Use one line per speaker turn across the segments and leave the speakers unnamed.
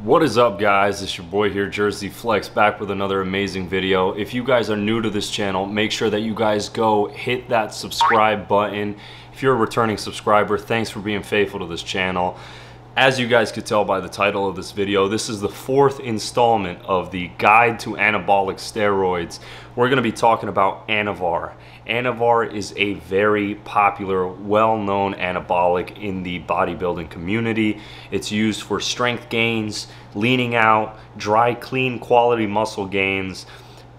What is up, guys? It's your boy here, Jersey Flex, back with another amazing video. If you guys are new to this channel, make sure that you guys go hit that subscribe button. If you're a returning subscriber, thanks for being faithful to this channel. As you guys could tell by the title of this video, this is the fourth installment of the Guide to Anabolic Steroids. We're going to be talking about Anavar. Anavar is a very popular, well-known anabolic in the bodybuilding community. It's used for strength gains, leaning out, dry, clean, quality muscle gains,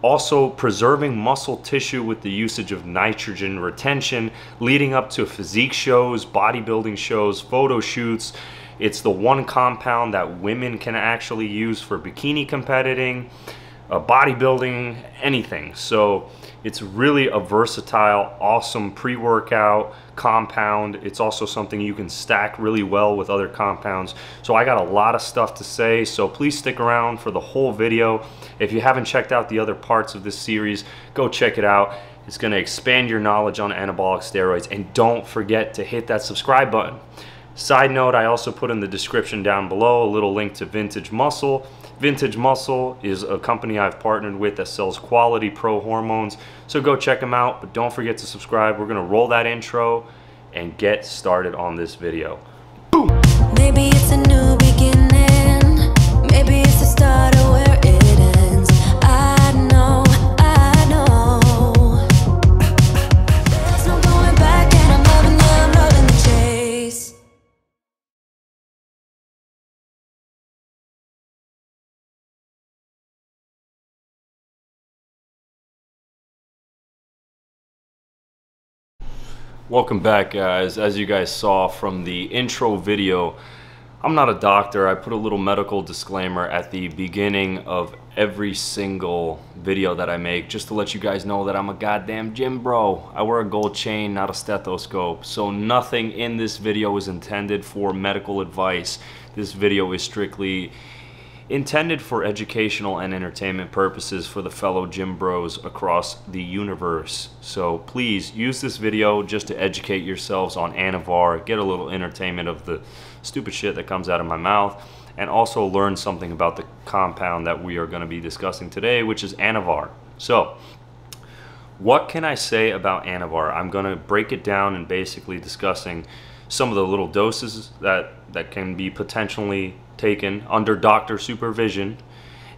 also preserving muscle tissue with the usage of nitrogen retention, leading up to physique shows, bodybuilding shows, photo shoots. It's the one compound that women can actually use for bikini competing, bodybuilding, anything. So it's really a versatile, awesome pre-workout compound. It's also something you can stack really well with other compounds. So I got a lot of stuff to say, so please stick around for the whole video. If you haven't checked out the other parts of this series, go check it out. It's going to expand your knowledge on anabolic steroids, and don't forget to hit that subscribe button. Side note, I also put in the description down below a little link to Vintage Muscle. Vintage Muscle is a company I've partnered with that sells quality pro hormones, so go check them out, but don't forget to subscribe. We're gonna roll that intro and get started on this video. Boom!
Maybe it's a new beginning, maybe it's the start of where it ends. I know, there's no going back, and I'm loving the chase.
Welcome back, guys. As you guys saw from the intro video, I'm not a doctor. I put a little medical disclaimer at the beginning of every single video that I make just to let you guys know that I'm a goddamn gym bro. I wear a gold chain, not a stethoscope. So nothing in this video is intended for medical advice. This video is strictly intended for educational and entertainment purposes for the fellow gym bros across the universe. So please use this video just to educate yourselves on Anavar, get a little entertainment of the stupid shit that comes out of my mouth, and also learn something about the compound that we are going to be discussing today, which is Anavar. So what can I say about Anavar? I'm going to break it down and basically discussing some of the little doses that can be potentially taken under doctor supervision,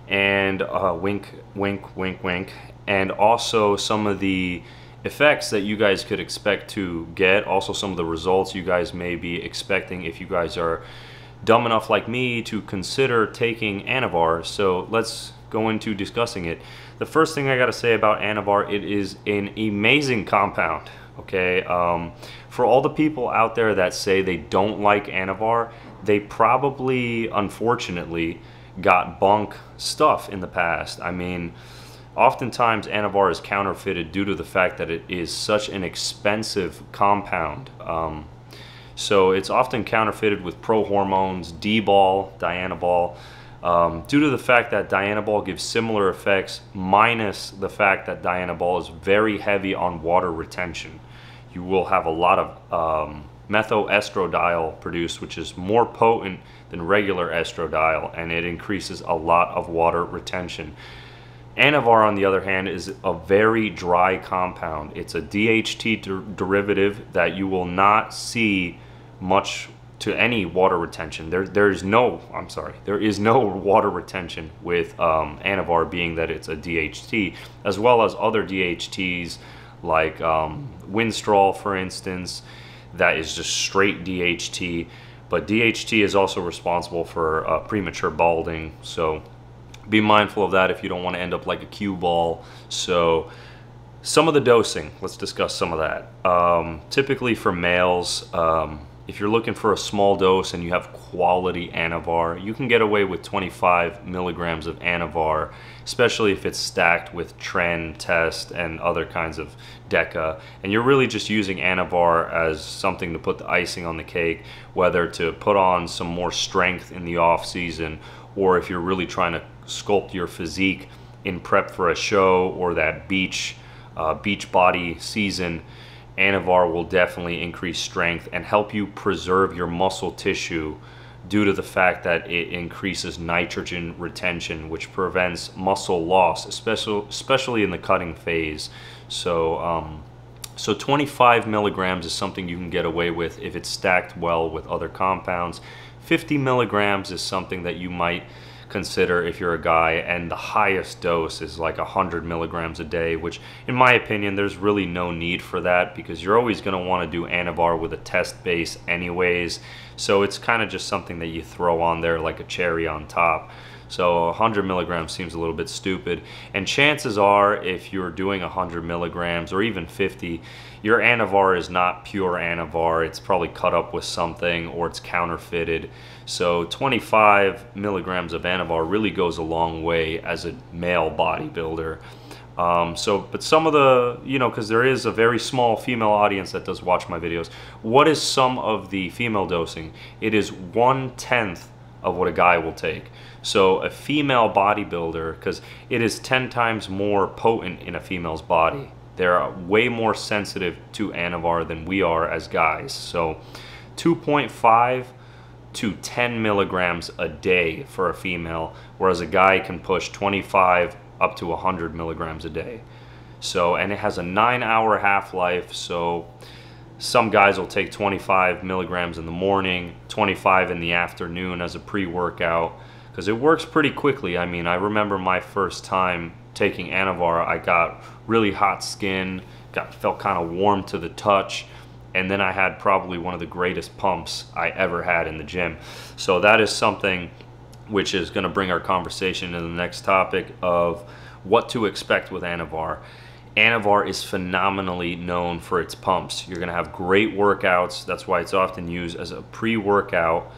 and wink wink wink wink, and also some of the effects that you guys could expect to get, also some of the results you guys may be expecting if you guys are dumb enough like me to consider taking Anavar. So let's go into discussing it. The first thing I got to say about Anavar, it is an amazing compound. Okay, for all the people out there that say they don't like Anavar, they probably, unfortunately, got bunk stuff in the past. I mean, oftentimes Anavar is counterfeited due to the fact that it is such an expensive compound. So it's often counterfeited with pro hormones, Dball, Dianabol, due to the fact that Dianabol gives similar effects, minus the fact that Dianabol is very heavy on water retention. You will have a lot of methoestradiol produced, which is more potent than regular estradiol, and it increases a lot of water retention. Anavar, on the other hand, is a very dry compound. It's a DHT derivative that you will not see much to any water retention. There is no water retention with Anavar, being that it's a DHT, as well as other DHTs like Winstrol, for instance, that is just straight DHT. But DHT is also responsible for premature balding, so be mindful of that if you don't want to end up like a cue ball. So some of the dosing, let's discuss some of that. Typically for males, if you're looking for a small dose and you have quality Anavar, you can get away with 25 milligrams of Anavar, especially if it's stacked with Tren, Test, and other kinds of Deca. And you're really just using Anavar as something to put the icing on the cake, whether to put on some more strength in the off season, or if you're really trying to sculpt your physique in prep for a show or that beach body season. Anavar will definitely increase strength and help you preserve your muscle tissue due to the fact that it increases nitrogen retention, which prevents muscle loss, especially in the cutting phase. So 25 milligrams is something you can get away with if it's stacked well with other compounds. 50 milligrams is something that you might consider if you're a guy, and the highest dose is like 100 milligrams a day, which in my opinion there's really no need for that, because you're always going to want to do Anavar with a test base anyways, so it's kind of just something that you throw on there like a cherry on top. So 100 milligrams seems a little bit stupid, and chances are if you're doing 100 milligrams or even 50, your Anavar is not pure Anavar. It's probably cut up with something, or it's counterfeited. So 25 milligrams of Anavar really goes a long way as a male bodybuilder. But some of the, because there is a very small female audience that does watch my videos. What is some of the female dosing? It is 1/10 of what a guy will take. So a female bodybuilder, because it is 10 times more potent in a female's body. They're way more sensitive to Anavar than we are as guys. So 2.5 to 10 milligrams a day for a female, whereas a guy can push 25 up to 100 milligrams a day. So, and it has a 9-hour half-life, so some guys will take 25 milligrams in the morning, 25 in the afternoon as a pre-workout, because it works pretty quickly. I mean, I remember my first time taking Anavar, I got really hot skin, felt kind of warm to the touch, and then I had probably one of the greatest pumps I ever had in the gym. So that is something which is going to bring our conversation to the next topic of what to expect with Anavar. Anavar is phenomenally known for its pumps. You're going to have great workouts. That's why it's often used as a pre-workout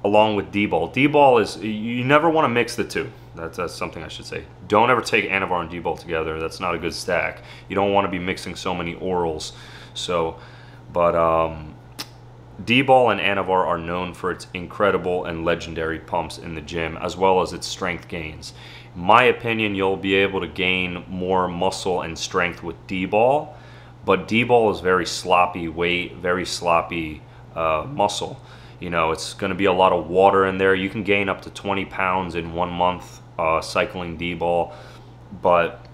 along with Dball. Dball is, you never want to mix the two. That's something I should say. Don't ever take Anavar and Dball together. That's not a good stack. You don't want to be mixing so many orals. So, but Dball and Anavar are known for its incredible and legendary pumps in the gym, as well as its strength gains. In my opinion, you'll be able to gain more muscle and strength with Dball, but Dball is very sloppy weight, very sloppy muscle. It's going to be a lot of water in there. You can gain up to 20 pounds in 1 month cycling Dball, but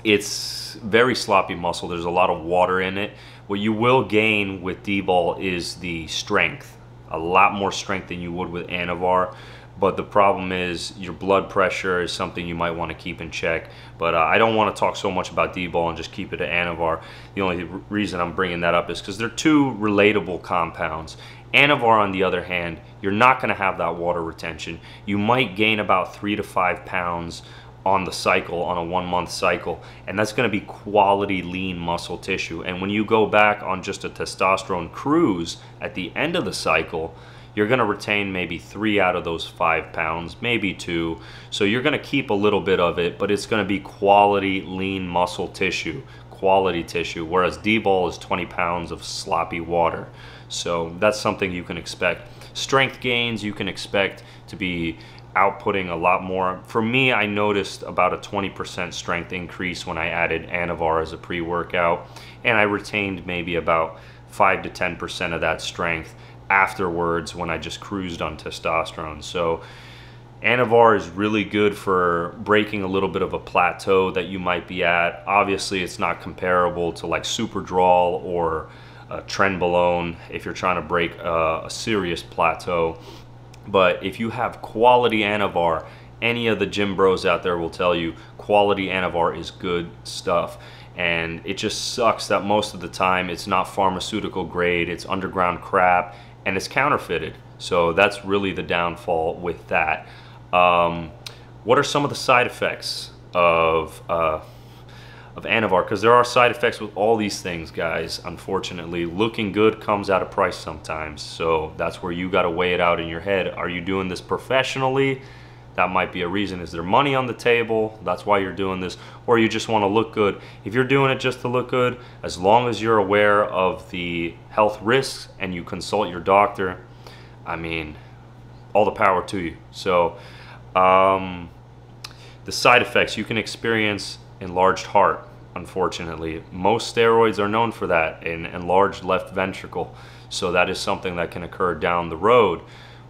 it's very sloppy muscle. There's a lot of water in it. What you will gain with Dball is the strength, a lot more strength than you would with Anavar. But the problem is your blood pressure is something you might want to keep in check. But I don't want to talk so much about Dball and just keep it to Anavar. The only reason I'm bringing that up is because they're two relatable compounds. Anavar, on the other hand, you're not going to have that water retention. You might gain about 3 to 5 pounds on the cycle, on a 1 month cycle, and that's going to be quality lean muscle tissue. And when you go back on just a testosterone cruise at the end of the cycle, you're going to retain maybe 3 out of those 5 pounds, maybe 2. So you're going to keep a little bit of it, but it's going to be quality lean muscle tissue, quality tissue, whereas Dball is 20 pounds of sloppy water. So that's something you can expect. Strength gains, you can expect to be outputting a lot more. For me, I noticed about a 20% strength increase when I added Anavar as a pre-workout, and I retained maybe about 5 to 10% of that strength afterwards when I just cruised on testosterone. So Anavar is really good for breaking a little bit of a plateau that you might be at. Obviously, it's not comparable to like Superdrol or Trenbolone if you're trying to break a serious plateau. But if you have quality Anavar, any of the gym bros out there will tell you quality Anavar is good stuff. And it just sucks that most of the time it's not pharmaceutical grade, it's underground crap, and it's counterfeited. So that's really the downfall with that. What are some of the side effects of Anavar? Because there are side effects with all these things, guys. Unfortunately, looking good comes at a price sometimes. So that's where you got to weigh it out in your head. Are you doing this professionally? That might be a reason. Is there money on the table? That's why you're doing this. Or you just want to look good. If you're doing it just to look good, as long as you're aware of the health risks and you consult your doctor, I mean, all the power to you. So the side effects, you can experience enlarged heart, unfortunately. Most steroids are known for that, an enlarged left ventricle. So that is something that can occur down the road.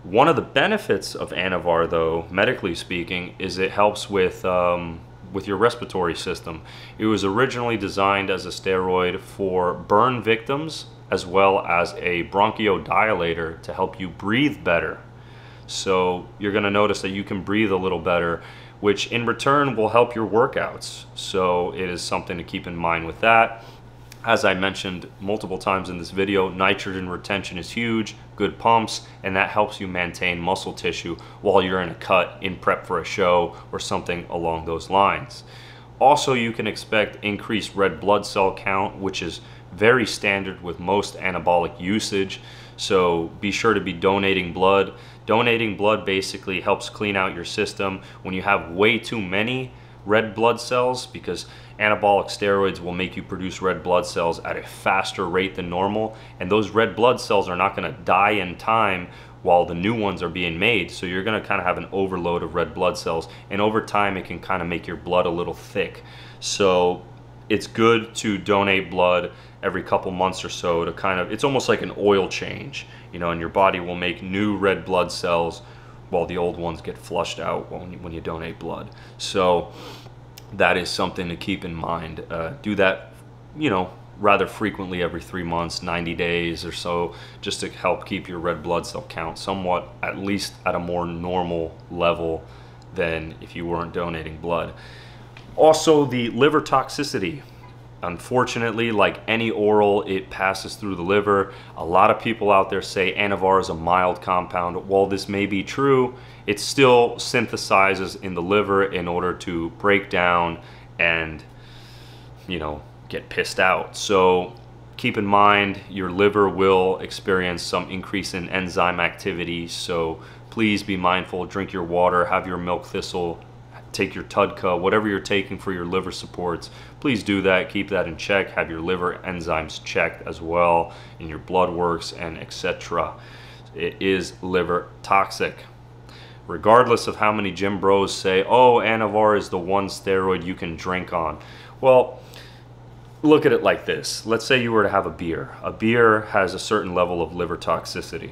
One of the benefits of Anavar, though, medically speaking, is it helps with your respiratory system. It was originally designed as a steroid for burn victims, as well as a bronchodilator to help you breathe better. So you're going to notice that you can breathe a little better, which in return will help your workouts. So it is something to keep in mind with that. As I mentioned multiple times in this video, nitrogen retention is huge, good pumps, and that helps you maintain muscle tissue while you're in a cut in prep for a show or something along those lines. Also, you can expect increased red blood cell count, which is very standard with most anabolic usage. So be sure to be donating blood. Donating blood basically helps clean out your system when you have way too many red blood cells, because anabolic steroids will make you produce red blood cells at a faster rate than normal, and those red blood cells are not going to die in time while the new ones are being made. So you're going to kind of have an overload of red blood cells, and over time it can kind of make your blood a little thick. So it's good to donate blood every couple months or so to kind of, it's almost like an oil change, you know, and your body will make new red blood cells while the old ones get flushed out when you donate blood. So that is something to keep in mind. Do that, you know, rather frequently, every 3 months, 90 days or so, just to help keep your red blood cell count somewhat, at least at a more normal level than if you weren't donating blood. Also, the liver toxicity. Unfortunately, like any oral, it passes through the liver. A lot of people out there say Anavar is a mild compound. While this may be true, it still synthesizes in the liver in order to break down and, you know, get pissed out. So keep in mind your liver will experience some increase in enzyme activity. So please be mindful, drink your water, have your milk thistle, take your Tudka, whatever you're taking for your liver supports, please do that. Keep that in check. Have your liver enzymes checked as well, in your blood works and etc. It is liver toxic. Regardless of how many gym bros say, oh, Anavar is the one steroid you can drink on. Well, look at it like this. Let's say you were to have a beer. A beer has a certain level of liver toxicity.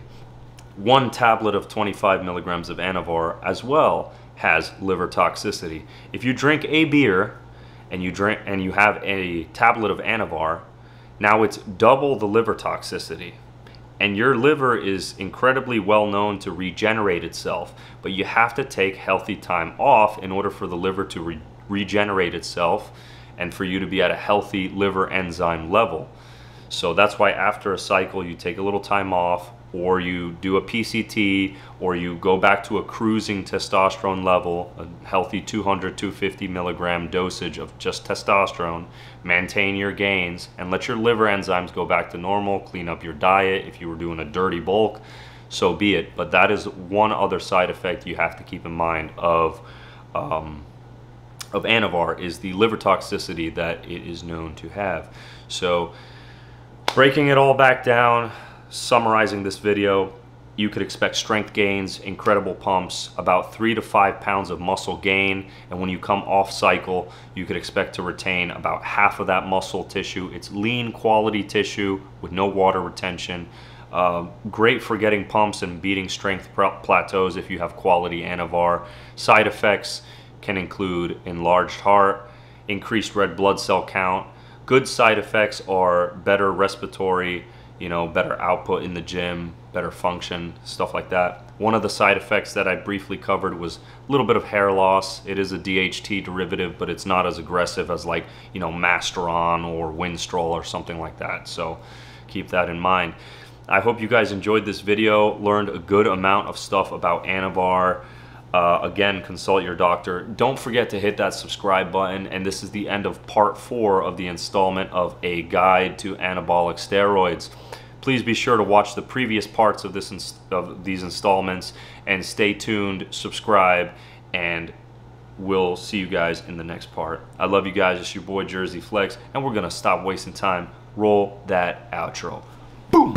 One tablet of 25 milligrams of Anavar as well has liver toxicity. If you drink a beer and you have a tablet of Anavar, now it's double the liver toxicity. And your liver is incredibly well known to regenerate itself, but you have to take healthy time off in order for the liver to regenerate itself and for you to be at a healthy liver enzyme level. So that's why after a cycle you take a little time off, or you do a PCT, or you go back to a cruising testosterone level, a healthy 200, 250 milligram dosage of just testosterone, maintain your gains, and let your liver enzymes go back to normal, clean up your diet. If you were doing a dirty bulk, so be it. But that is one other side effect you have to keep in mind of Anavar, is the liver toxicity that it is known to have. So breaking it all back down, summarizing this video, you could expect strength gains, incredible pumps, about 3 to 5 pounds of muscle gain, and when you come off cycle, you could expect to retain about half of that muscle tissue. It's lean quality tissue with no water retention. Great for getting pumps and beating strength plateaus if you have quality Anavar. Side effects can include enlarged heart, increased red blood cell count. Good side effects are better respiratory, better output in the gym, better function, stuff like that. One of the side effects that I briefly covered was a little bit of hair loss. It is a DHT derivative, but it's not as aggressive as like, Masteron or Winstrol or something like that. So keep that in mind. I hope you guys enjoyed this video, learned a good amount of stuff about Anavar. Again, consult your doctor. Don't forget to hit that subscribe button. And this is the end of part 4 of the installment of a guide to anabolic steroids. Please be sure to watch the previous parts of these installments, and stay tuned, subscribe, and we'll see you guys in the next part. I love you guys. It's your boy Jersey Flex, and we're gonna stop wasting time. Roll that outro. Boom.